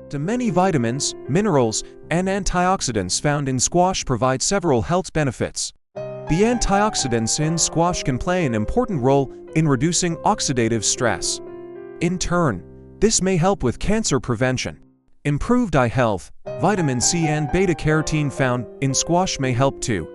The many vitamins, minerals, and antioxidants found in squash provide several health benefits. The antioxidants in squash can play an important role in reducing oxidative stress. In turn, this may help with cancer prevention. Improved eye health. Vitamin C and beta-carotene found in squash may help to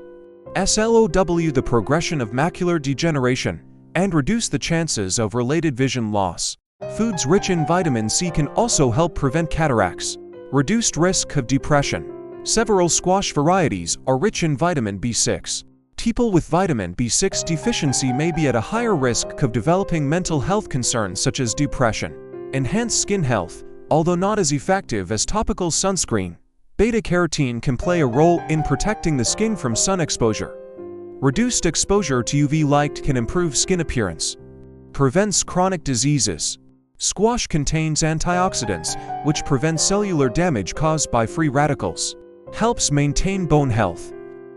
slow the progression of macular degeneration and reduce the chances of related vision loss. Foods rich in vitamin C can also help prevent cataracts. Reduced risk of depression. Several squash varieties are rich in vitamin B6. People with vitamin B6 deficiency may be at a higher risk of developing mental health concerns such as depression. Enhanced skin health. Although not as effective as topical sunscreen, beta-carotene can play a role in protecting the skin from sun exposure. Reduced exposure to UV light can improve skin appearance. Prevents chronic diseases. Squash contains antioxidants, which prevent cellular damage caused by free radicals. Helps maintain bone health.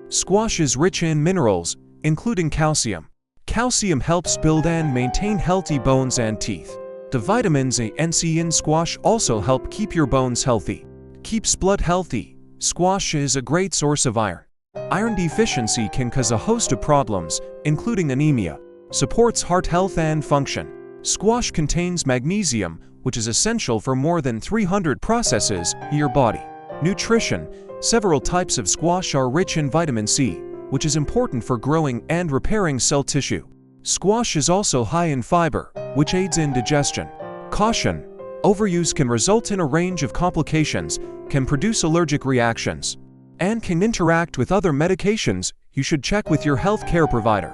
Squash is rich in minerals, including calcium. Calcium helps build and maintain healthy bones and teeth. The vitamins A and C in squash also help keep your bones healthy. Keeps blood healthy. Squash is a great source of iron. Iron deficiency can cause a host of problems, including anemia. Supports heart health and function. Squash contains magnesium, which is essential for more than 300 processes in your body. Nutrition. Several types of squash are rich in vitamin C, which is important for growing and repairing cell tissue. Squash is also high in fiber, which aids in digestion. Caution: overuse can result in a range of complications, can produce allergic reactions, and can interact with other medications. You should check with your healthcare provider.